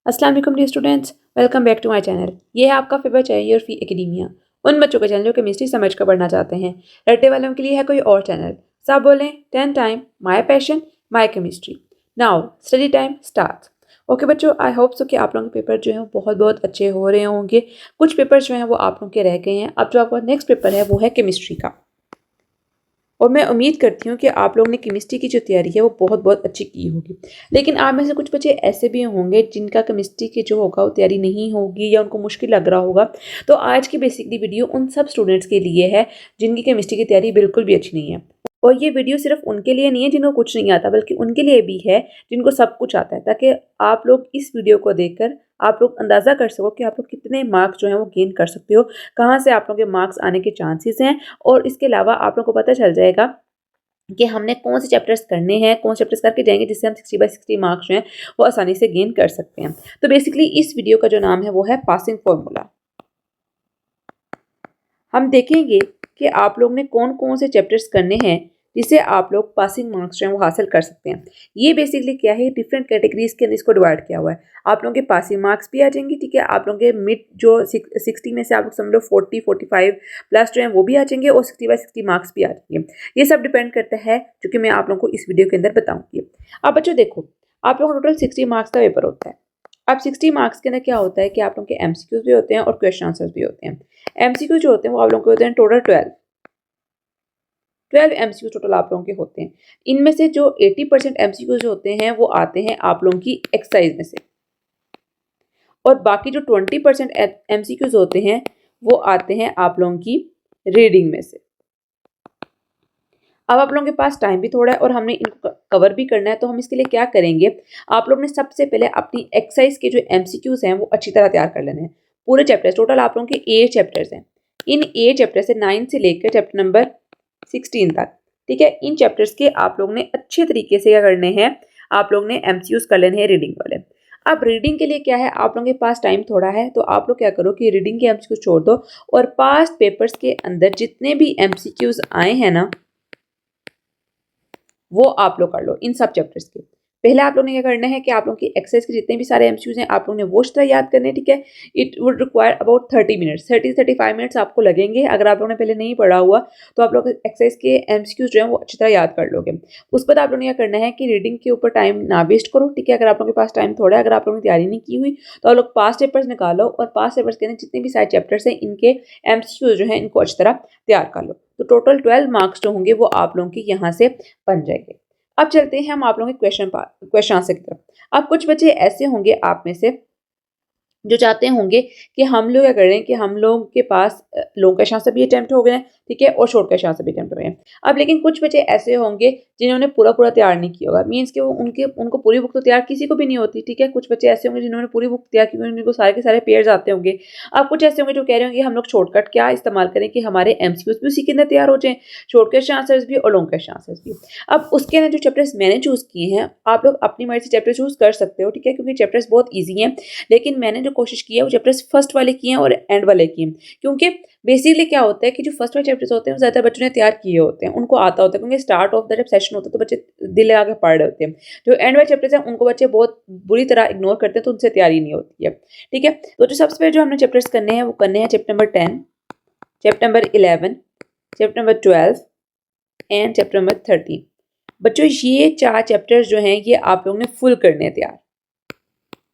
अस्सलाम वालेकुम dear students, welcome back to my channel. ये है आपका favourite channel your fee academia. उन बच्चों का चैनल जो केमिस्ट्री समझ कर पढ़ना चाहते हैं। रट्टे वालों के लिए है कोई और चैनल। सब बोलें 10 time my passion my chemistry. Now study time start. Okay बच्चों, आई होप सो कि आप लोगों के पेपर जो है बहुत बहुत अच्छे हो रहे होंगे। कुछ पेपर जो हैं वो आप लोगों के रह गए हैं। अब जो आपका नेक्स्ट पेपर है वो है केमिस्ट्री का, और मैं उम्मीद करती हूँ कि आप लोगों ने केमिस्ट्री की जो तैयारी है वो बहुत बहुत अच्छी की होगी। लेकिन आप में से कुछ बच्चे ऐसे भी होंगे जिनका केमिस्ट्री की जो होगा वो तैयारी नहीं होगी या उनको मुश्किल लग रहा होगा। तो आज की बेसिकली वीडियो उन सब स्टूडेंट्स के लिए है जिनकी केमिस्ट्री की तैयारी बिल्कुल भी अच्छी नहीं है। और ये वीडियो सिर्फ उनके लिए नहीं है जिनको कुछ नहीं आता, बल्कि उनके लिए भी है जिनको सब कुछ आता है, ताकि आप लोग इस वीडियो को देखकर आप लोग अंदाज़ा कर सको कि आप लोग कितने मार्क्स जो हैं वो गेन कर सकते हो, कहाँ से आप लोगों के मार्क्स आने के चांसेस हैं। और इसके अलावा आप लोगों को पता चल जाएगा कि हमने कौन से चैप्टर्स करने हैं, कौन से चैप्टर्स करके जाएंगे जिससे हम 60/60 मार्क्स जो हैं वो आसानी से गेन कर सकते हैं। तो बेसिकली इस वीडियो का जो नाम है वो है पासिंग फॉर्मूला। हम देखेंगे कि आप लोग ने कौन कौन से चैप्टर्स करने हैं जिससे आप लोग पासिंग मार्क्स जो हैं वो हासिल कर सकते हैं। ये बेसिकली क्या है, डिफरेंट कैटेगरीज के अंदर इसको डिवाइड किया हुआ है। आप लोगों के पासिंग मार्क्स भी आ जाएंगे, ठीक है। आप लोगों के मिड जो 60 में से आप लोग समझ लो 40-45 प्लस जो है वो भी आ जाएंगे, और 60/60 मार्क्स भी आ जाएंगे। ये सब डिपेंड करता है जो कि मैं आप लोगों को इस वीडियो के अंदर बताऊंगी। अब बच्चों देखो, आप लोगों का टोटल 60 मार्क्स का पेपर होता है। अब 60 मार्क्स के अंदर क्या होता है कि आप लोगों के एमसीक्यूज भी होते हैं और क्वेश्चन आंसर्स भी होते हैं। एमसीक्यू जो होते हैं वो आप लोगों के होते हैं टोटल 12 एमसीक्यू टोटल आप लोगों के होते हैं। इनमें से जो 80% एमसीक्यू जो होते हैं वो आते हैं आप लोगों की एक्सरसाइज में से, और बाकी जो 20% एमसीक्यूज होते हैं वो आते हैं आप लोगों की रीडिंग में से। अब आप लोगों के पास टाइम भी थोड़ा है और हमने इनको कवर भी करना है, तो हम इसके लिए क्या करेंगे, आप लोग ने सबसे पहले अपनी एक्सरसाइज के जो एमसीक्यूज हैं वो अच्छी तरह तैयार कर लेने हैं। पूरे चैप्टर्स, टोटल आप लोगों के 8 चैप्टर्स हैं। इन 8 चैप्टर से 9 से लेकर चैप्टर नंबर 16 तक, ठीक है। इन चैप्टर्स के आप लोग ने अच्छे तरीके से क्या करने हैं, आप लोग ने एमसीक्यूज कर लेने हैं रीडिंग वाले। अब रीडिंग के लिए क्या है, आप लोगों के पास टाइम थोड़ा है, तो आप लोग क्या करो कि रीडिंग के एमसीक्यूज छोड़ दो और पास्ट पेपर्स के अंदर जितने भी एमसीक्यूज आए हैं ना वो आप लोग कर लो इन सब चैप्टर्स के। पहले आप लोगों ने क्या करना है कि आप लोगों की एक्सरसाइज के जितने भी सारे एमसीक्यूज हैं आप लोगों ने वो अच्छी तरह याद करने हैं, ठीक है। It would require about 30 minutes, 30-35 minutes आपको लगेंगे। अगर आप लोगों ने पहले नहीं पढ़ा हुआ तो आप लोग एक्सरसाइज के एमसीक्यूज जो हैं वो अच्छी तरह याद कर लोगे। उसके बाद आप लोगों ने क्या करना है कि रीडिंग के ऊपर टाइम ना वेस्ट करो, ठीक है। अगर आप लोगों के पास टाइम थोड़ा है, अगर आप लोगों ने तैयारी नहीं की हुई तो आप लोग पास्ट पेपर्स निकालो, और पास्ट पेपर्स के अंदर जितने भी सारे चैप्टर्स हैं इनके एमसीक्यूज जो हैं इनको अच्छी तरह तैयार कर लो। तो टोटल 12 मार्क्स जो होंगे वो आप लोगों के यहाँ से बन जाएंगे। अब चलते हैं हम आप लोगों के क्वेश्चन आंसर की तरफ। अब कुछ बच्चे ऐसे होंगे आप में से जो चाहते होंगे कि हम लोग क्या कर रहे हैं कि हम लोग के पास लॉन्ग क्वेश्चन आंसर भी अटेम्प्ट हो गए हैं, ठीक है, और शॉर्ट क्वेश्चन आंसर भी अटेम्प्ट हो गए हैं। अब लेकिन कुछ बच्चे ऐसे होंगे जिन्होंने पूरा पूरा तैयार नहीं किया होगा, मीन्स कि वो उनको पूरी बुक तो तैयार किसी को भी नहीं होती, ठीक है। कुछ बच्चे ऐसे होंगे जिन्होंने पूरी बुक तैयार की, उनको सारे के सारे पेयर्स आते होंगे। अब कुछ ऐसे होंगे जो कह रहे होंगे हम लोग शॉर्टकट क्या इस्तेमाल करें कि हमारे एमसीक्यूज भी उसी के अंदर तैयार हो जाएं, शॉर्ट क्वेश्चन आंसर्स भी और लॉन्ग क्वेश्चन आंसर्स भी। अब उसके अंदर जो चैप्टर्स मैंने चूज किए हैं, आप लोग अपनी मर्जी से चैप्टर चूज कर सकते हो, ठीक है, क्योंकि चैप्टर्स बहुत ईजी हैं। लेकिन मैंने जो कोशिश की है वो चैप्टर्स फर्स्ट वाले किए हैं और एंड वाले किए हैं, क्योंकि बेसिकली क्या होता है कि जो फर्स्ट वाले चैप्टर्स होते हैं वो ज़्यादातर बच्चों ने तैयार किए होते हैं, उनको आता होता है, क्योंकि स्टार्ट ऑफ द जब सेशन होता है तो बच्चे दिल लगा के पढ़ रहे होते हैं। जो एंड वाले चैप्टर्स हैं उनको बच्चे बहुत बुरी तरह इग्नोर करते हैं, तो उनसे तैयारी नहीं होती है, ठीक है। तो जो सबसे पहले जो हमने चैप्टर्स करने हैं वो करने हैं chapter number 10, chapter number 11, chapter number 12 and chapter number 13। बच्चों ये 4 चैप्टर्स जो हैं ये आप लोगों ने फुल करने हैं तैयार,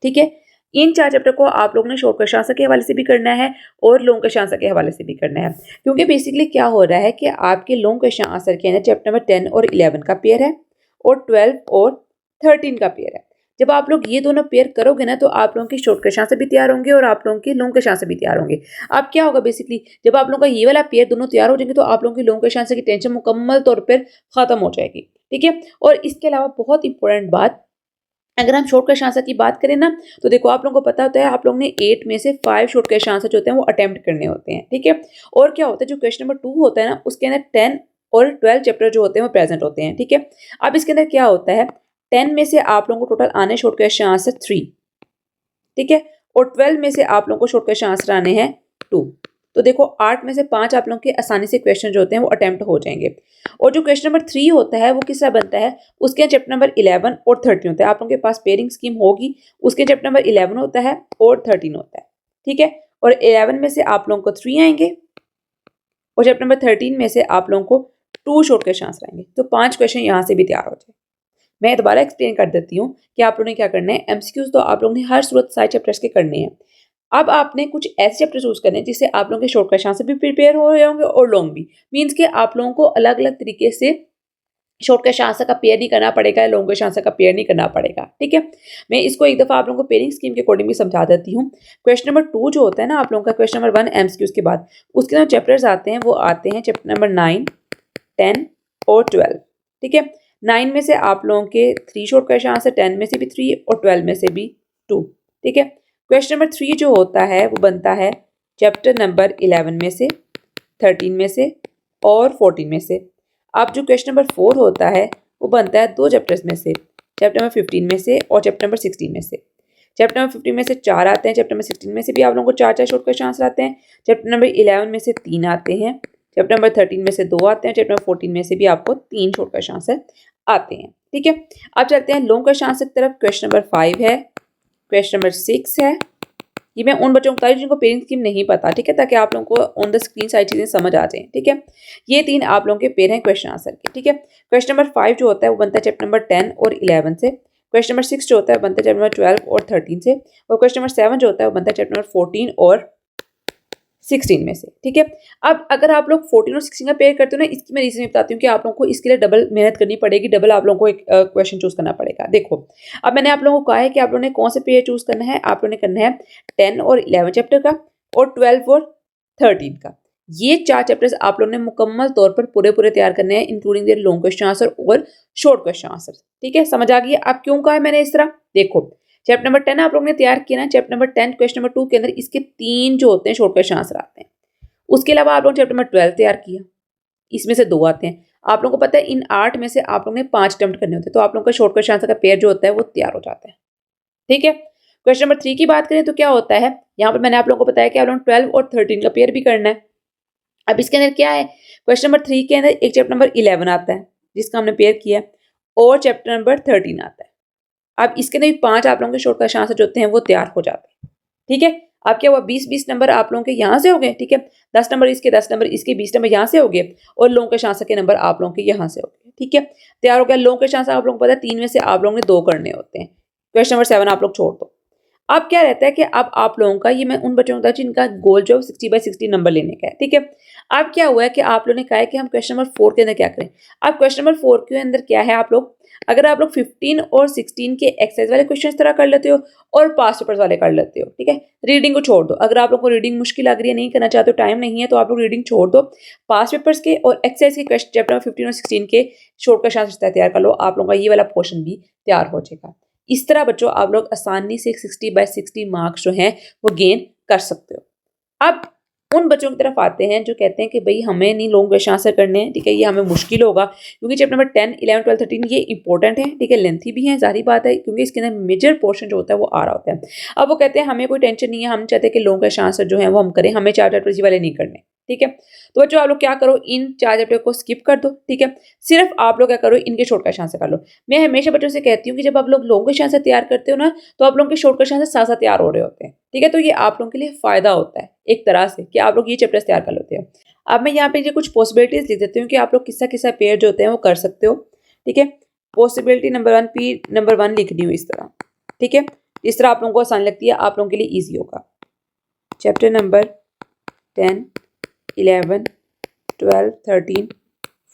ठीक है। इन 4 चैप्टर को आप लोगों ने शॉर्ट क्वेश्चन आंसर के हवाले से भी करना है और लॉन्ग क्वेश्चन आंसर के हवाले से भी करना है, क्योंकि बेसिकली क्या हो रहा है कि आपके लॉन्ग क्वेश्चन आंसर के अंदर चैप्टर नंबर 10 और 11 का पेयर है और 12 और 13 का पेयर है। जब आप लोग ये दोनों पेयर करोगे ना तो आप लोगों के शॉर्ट क्वेश्चन आंसर भी तैयार होंगे और आप लोगों के लॉन्ग क्वेश्चन आंसर भी तैयार होंगे। अब क्या होगा, बेसिकली जब आप लोगों का ये वाला पेयर दोनों तैयार हो जाएंगे तो आप लोगों की लॉन्ग क्वेश्चन आंसर की टेंशन मुकम्मल तौर पर खत्म हो जाएगी, ठीक है। और इसके अलावा बहुत इंपॉर्टेंट बात, अगर हम शॉर्ट क्वेश्चन आंसर की बात करें ना तो देखो आप लोगों को पता होता है आप लोगों ने 8 में से 5 शॉर्ट क्वेश्चन आंसर जो होते हैं वो अटेम्प्ट करने होते हैं, ठीक है। और क्या होता है जो क्वेश्चन नंबर 2 होता है ना उसके अंदर 10 और 12 चैप्टर जो होते हैं वो प्रेजेंट होते हैं, ठीक है। अब इसके अंदर क्या होता है, 10 में से आप लोगों को टोटल आने शॉर्ट क्वेश्चन आंसर 3, ठीक है, और 12 में से आप लोगों को शॉर्ट क्वेश्चन आंसर आने हैं 2। तो देखो 8 में से 5 आप लोगों के आसानी से क्वेश्चन जो होते हैं वो अटेम्प्ट हो जाएंगे। और जो क्वेश्चन नंबर 3 होता है वो किस तरह बनता है, उसके चैप्टर नंबर 11 और 13 होता है। आप लोगों के पास पेयरिंग स्कीम होगी, उसके चैप्टर नंबर 11 होता है और 13 होता है, ठीक है। और 11 में से आप लोगों को 3 आएंगे और चैप्टर नंबर 13 में से आप लोगों को 2 शॉर्ट क्वेश्चन आंसर आएंगे। तो 5 क्वेश्चन यहाँ से भी तैयार हो जाए। मैं दोबारा एक्सप्लेन कर देती हूँ कि आप लोगों ने क्या करना है। एमसीक्यूज तो आप लोगों ने हर सूरत सारे चैप्टर्स के करने हैं। अब आपने कुछ ऐसे चैप्टर चूज करने हैं जिससे आप लोगों के शॉर्ट क्वेश्चन आंसर भी प्रिपेयर हो रहे होंगे और लॉन्ग भी। मीन्स के आप लोगों को अलग अलग तरीके से शॉर्ट क्वेश्चन आंसर का पेयर नहीं करना पड़ेगा, लॉन्ग क्वेश्चन आंसर का पेयर नहीं करना पड़ेगा, ठीक है। मैं इसको एक दफा आप लोगों को पेयरिंग स्कीम के अकॉर्डिंग भी समझा देती हूँ। क्वेश्चन नंबर 2 जो होता है ना आप लोगों का, क्वेश्चन नंबर 1 एमसीक्यूज के बाद उसके जो चैप्टर्स आते हैं वो आते हैं चैप्टर नंबर 9, 10 और 12, ठीक है। 9 में से आप लोगों के 3 शॉर्ट क्वेश्चन आंसर, 10 में से भी 3 और 12 में से भी 2, ठीक है। क्वेश्चन नंबर 3 जो होता है वो बनता है चैप्टर नंबर 11 में से, 13 में से और 14 में से। अब जो क्वेश्चन नंबर 4 होता है वो बनता है 2 चैप्टर्स में से, चैप्टर नंबर 15 में से और चैप्टर नंबर 16 में से। चैप्टर नंबर 15 में से 4 आते हैं, चैप्टर नंबर 16 में से भी आप लोगों को 4 शॉर्ट क्वेश्चन आंसर आते हैं। चैप्टर नंबर 11 में से 3 आते हैं, चैप्टर नंबर 13 में से 2 आते हैं, चैप्टर नंबर 14 में से भी आपको 3 शॉर्ट क्वेश्चन आंसर आते हैं, ठीक है। अब चलते हैं लॉन्ग क्वेश्चन आंसर की तरफ। क्वेश्चन नंबर 5 है, क्वेश्चन नंबर 6 है। ये मैं उन बच्चों को बता रही हूँ जिनको पेयरिंग स्कीम नहीं पता, ठीक है, ताकि आप लोगों को ऑन द स्क्रीन सारी चीजें समझ आ जाएं, ठीक है। ये 3 आप लोगों के पेयर हैं क्वेश्चन आंसर के, ठीक है। क्वेश्चन नंबर 5 जो होता है वो बनता है चैप्टर नंबर 10 और 11 से। क्वेश्चन नंबर 6 जो होता है बनता है चैप्टर नंबर 12 और 13 से। और क्वेश्चन नंबर 7 जो होता है वो बनता है चैप्टर नंबर 14 और 16 में से, ठीक है। अब अगर आप लोग 14 और 16 का पेयर करते हो ना, इसकी मैं रीजन बताती हूँ कि आप लोगों को इसके लिए डबल मेहनत करनी पड़ेगी, डबल आप लोगों को एक क्वेश्चन चूज करना पड़ेगा। देखो अब मैंने आप लोगों को कहा है कि आप लोगों ने कौन से पेयर चूज करना है। आप लोगों ने करना है 10 और 11 चैप्टर का और 12 और 13 का। ये 4 चैप्टर्स आप लोगों ने मुकम्मल तौर पर पूरे पूरे तैयार करने हैं, including their long question answer और शॉर्ट क्वेश्चन आंसर, ठीक है। समझ आ गई अब क्यों कहा है मैंने इस तरह। देखो चैप्टर नंबर 10 आप लोगों ने तैयार किया ना, चैप्टर नंबर 10 क्वेश्चन नंबर 2 के अंदर इसके 3 जो होते हैं शॉर्ट क्वेश्चन आंसर आते हैं। उसके अलावा आप लोगों ने चैप्टर नंबर 12 तैयार किया, इसमें से 2 आते हैं। आप लोगों को पता है इन 8 में से आप लोगों ने 5 अटेम्प्ट करने होते हैं, तो आप लोगों का शॉर्ट क्वेश्चन आंसर का पेयर जो होता है वो तैयार हो जाता है, ठीक है। क्वेश्चन नंबर 3 की बात करें तो क्या होता है, यहाँ पर मैंने आप लोगों को बताया कि आप लोगों ने 12 और 13 का पेयर भी करना है। अब इसके अंदर क्या है, क्वेश्चन नंबर 3 के अंदर एक चैप्टर नंबर 11 आता है जिसका हमने पेयर किया और चैप्टर नंबर 13 आता है। अब इसके अंदर 5 आप लोगों के शॉर्ट क्वेश्चन आंसर जो होते हैं वो तैयार हो जाते हैं, ठीक है। अब क्या हुआ, 20-20 नंबर आप लोगों के यहाँ से हो गए, ठीक है। 10 नंबर इसके, 10 नंबर इसके, 20 नंबर यहाँ से हो गए और लॉन्ग क्वेश्चन आंसर के नंबर आप लोगों के यहाँ से हो गए, ठीक है। तैयार हो गया लॉन्ग क्वेश्चन आंसर। आप लोगों को पता है 3 में से आप लोगों ने 2 करने होते हैं। क्वेश्चन नंबर 7 आप लोग छोड़ दो। अब क्या रहता है कि अब आप लोगों का, ये मैं उन बच्चों को बता जिनका गोल जो 60/60 नंबर लेने का है, ठीक है। अब क्या हुआ है कि आप लोगों ने कहा है कि हम क्वेश्चन नंबर 4 के अंदर क्या करें। अब क्वेश्चन नंबर 4 के अंदर क्या है, आप लोग अगर आप लोग 15 और 16 के एक्सरसाइज वाले क्वेश्चन तरह कर लेते हो और पास्ट पेपर्स वाले कर लेते हो, ठीक है। रीडिंग को छोड़ दो, अगर आप लोग को रीडिंग मुश्किल लग रही है, नहीं करना चाहते हो, टाइम नहीं है, तो आप लोग रीडिंग छोड़ दो। पास्ट पेपर्स के और एक्सरसाइज के क्वेश्चन चैप्टर नंबर 15 और 16 के शॉर्ट क्वेश्चन आंसर तैयार कर लो, आप लोगों का ये वाला पोर्शन भी तैयार हो जाएगा। इस तरह बच्चों आप लोग आसानी से 60/60 मार्क्स जो हैं वो गेन कर सकते हो। अब उन बच्चों की तरफ आते हैं जो कहते हैं कि भाई हमें नहीं लॉन्ग क्वेश्चन आंसर करने हैं, ठीक है, ये हमें मुश्किल होगा क्योंकि चैप्टर नंबर 10, 11, 12, 13 ये इंपॉर्टेंट है, ठीक है, लेंथी भी है, जारी बात है, क्योंकि इसके अंदर मेजर पोर्शन जो होता है वो आ रहा होता है। अब वो कहते हैं हमें कोई टेंशन नहीं है, हम चाहते हैं कि लॉन्ग क्वेश्चन आंसर जो है वो हम करें, हमें 4 चैप्टर इसी वाले नहीं करने, ठीक है। तो बच्चों आप लोग क्या करो, इन 4 चैप्टर को स्किप कर दो, ठीक है। सिर्फ आप लोग क्या करो, इनके शॉर्ट क्वेश्चन आंसर कर लो। मैं हमेशा बच्चों से कहती हूँ कि जब आप लोग लॉन्ग क्वेश्चन आंसर तैयार करते हो ना, तो आप लोगों के शॉर्ट क्वेश्चन आंसर साथ साथ तैयार हो रहे होते हैं, ठीक है। तो ये आप लोगों के लिए फायदा होता है एक तरह से कि आप लोग ये चैप्टर्स तैयार कर लेते हो। अब मैं यहाँ पे ये कुछ पॉसिबिलिटीज लिख देती हूँ कि आप लोग किस्सा किस्सा पेयर जो होते हैं वो कर सकते हो, ठीक है। पॉसिबिलिटी नंबर 1 पी नंबर 1 लिखनी हो इस तरह, ठीक है। इस तरह आप लोगों को आसान लगती है, आप लोगों के लिए ईजी होगा। Chapter number 10, 11, 12, 13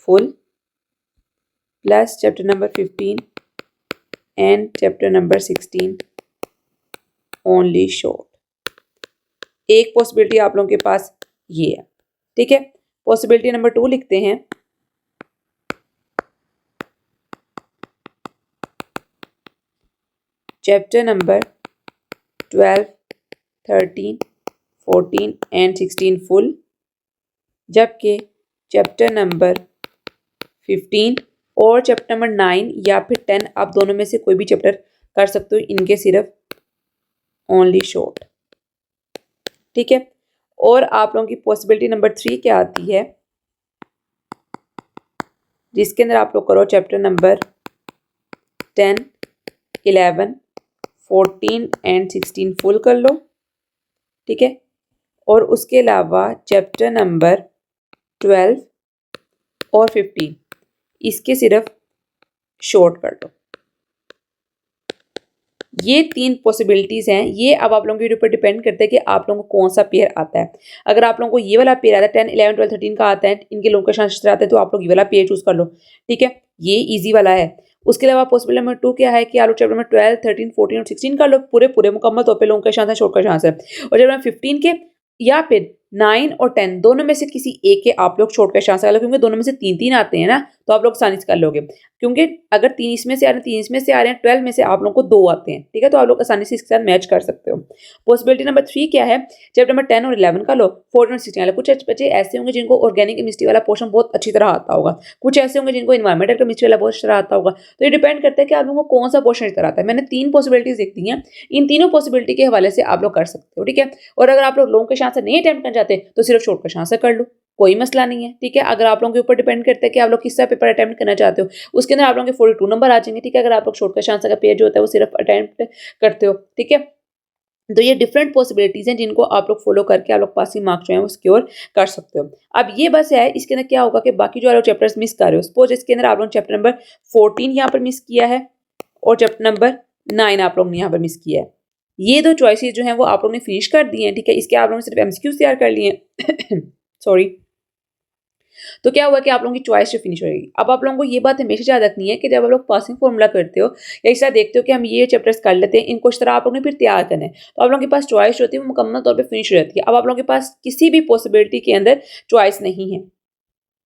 full plus chapter number 15 and chapter number 16 only short. एक पॉसिबिलिटी आप लोगों के पास ये है, ठीक है। पॉसिबिलिटी नंबर 2 लिखते हैं। चैप्टर नंबर 12, 13, 14 एंड 16 फुल, जबकि चैप्टर नंबर 15 और चैप्टर नंबर 9 या फिर 10 आप दोनों में से कोई भी चैप्टर कर सकते हो, इनके सिर्फ ओनली शॉर्ट, ठीक है। और आप लोगों की पॉसिबिलिटी नंबर 3 क्या आती है, जिसके अंदर आप लोग करो चैप्टर नंबर 10, 11, 14 एंड 16 फुल कर लो, ठीक है। और उसके अलावा चैप्टर नंबर 12 और 15 इसके सिर्फ शॉर्ट कर लो। ये 3 पॉसिबिलिटीज़ हैं। ये अब आप लोगों के ऊपर डिपेंड करता है कि आप लोगों को कौन सा पेयर आता है। अगर आप लोगों को ये वाला पेयर आता है 10, 11, 12, 13 का आता है, इनके लोगों का चांसेस आते हैं, तो आप लोग ये वाला पेयर चूज़ कर लो, ठीक है। ये ईजी वाला है। उसके अलावा पॉसिबिलिटी नंबर 2 क्या है कि आप लोग चैप्टर नंबर 12, 13, 14 और 16 कर लो, पूरे मुकम्मल तौर पे लोगों का चांस है, शॉर्ट का चांस है। और चैप्टर नंबर 15 के या फिर 9 और 10 दोनों में से किसी एक के आप लोग शॉर्ट का चांस है, क्योंकि दोनों में से 3-3 आते हैं ना, तो आप लोग आसानी से कर लोगे। क्योंकि अगर 3 इसमें से आ रहे हैं, 3 इसमें से आ रहे हैं, 12 में से आप लोगों को 2 आते हैं, ठीक है, तो आप लोग आसानी से इसके साथ मैच कर सकते हो। पॉसिबिलिटी नंबर 3 क्या है, चैप्टर नंबर 10 और 11 का लो, 14 और 16 कुछ बच्चे ऐसे होंगे जिनको ऑर्गेनिक केमिस्ट्री वाला पोर्शन बहुत अच्छी तरह आता होगा, कुछ ऐसे होंगे जिनको एनवायरमेंटल केमिस्ट्री वाला बहुत अच्छी तरह आता होगा। तो ये डिपेंड करता है कि आप लोगों को कौन सा पोर्शन अच्छी तरह आता है। मैंने 3 पॉसिबिलिटीज देख दी हैं, इन तीनों पॉसिबिलिटी के हवाले से आप लोग कर सकते हो, ठीक है। और अगर आप लोग लॉन्ग के चांस से नहीं अटेम्प्ट करना चाहते तो सिर्फ शॉर्ट का चांस कर लो, कोई मसला नहीं है, ठीक है। अगर आप लोगों के ऊपर डिपेंड करता है कि आप लोग किस सा पेपर अटेम्प्ट करना चाहते हो, उसके अंदर आप लोगों के 42 नंबर आ जाएंगे, ठीक है। अगर आप लोग शॉर्ट का चांस का पेज जो होता है वो सिर्फ अटेम्प्ट करते हो, ठीक है। तो ये डिफरेंट पॉसिबिलिटीज हैं जिनको आप लोग फॉलो करके आप लोग पासिंग मार्क्स जो है वो सिक्योर कर सकते हो। अब ये बस है, इसके अंदर क्या होगा कि बाकी जो आप लोग चैप्टर्स मिस कर रहे हो, सपोज इसके अंदर आप लोग चैप्टर नंबर 14 यहाँ पर मिस किया है और चैप्टर नंबर 9 आप लोग ने यहाँ पर मिस किया है, ये 2 चॉइसेस जो हैं वो आप लोग ने फिनिश कर दिए हैं, ठीक है। इसके आप लोगों ने सिर्फ एमसीक्यूज तैयार कर लिए हैं सॉरी। तो क्या हुआ कि आप लोगों की चॉइस जो फिनिश हो जाएगी। अब आप लोगों को ये बात हमेशा याद रखनी है कि जब आप लोग पासिंग फॉर्मूला करते हो या इस तरह देखते हो कि हम ये चैप्टर्स कर लेते हैं, इनको इस तरह आप लोगों ने फिर तैयार करना है, तो आप लोगों के पास चॉइस होती है वो मुकम्मल तौर पर फिनिश हो जाती है। अब आप लोगों के पास किसी भी पॉसिबिलिटी के अंदर चॉइस नहीं है,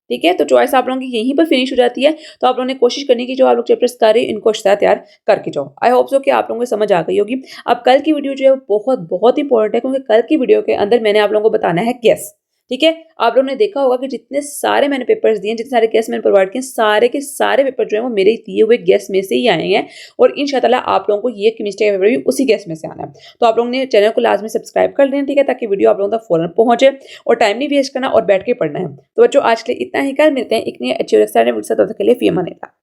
ठीक है। तो चॉइस आप लोगों की यहीं पर फिनिश हो जाती है। तो आप लोगों ने कोशिश करनी कि जो आप लोग चैप्टर्स कर रहे हैं इनको इस तरह तैयार करके जाओ। आई होप सो कि आप लोगों को समझ आ गई होगी। अब कल की वीडियो जो है वो बहुत इंपॉर्टेंट है, क्योंकि कल की वीडियो के अंदर मैंने आप लोगों को बताना है गेस, ठीक है। आप लोगों ने देखा होगा कि जितने सारे मैंने पेपर्स दिए, जितने सारे गेस मैंने प्रोवाइड किए, सारे के सारे पेपर जो है वो मेरे दिए हुए गेस में से ही आए हैं। और इंशाल्लाह आप लोगों को ये केमिस्ट्री का पेपर भी उसी गेस में से आना है। तो आप लोगों ने चैनल को लाजमी सब्सक्राइब कर लेना, ठीक है, ताकि वीडियो आप लोगों तक फौरन पहुंचे और टाइम नहीं वेस्ट करना और बैठ के पढ़ना है। तो बच्चों आज के लिए इतना ही, कल मिलते हैं एक नई अच्छी और एक्साइटिंग वीडियो के लिए। फी अमान अल्लाह।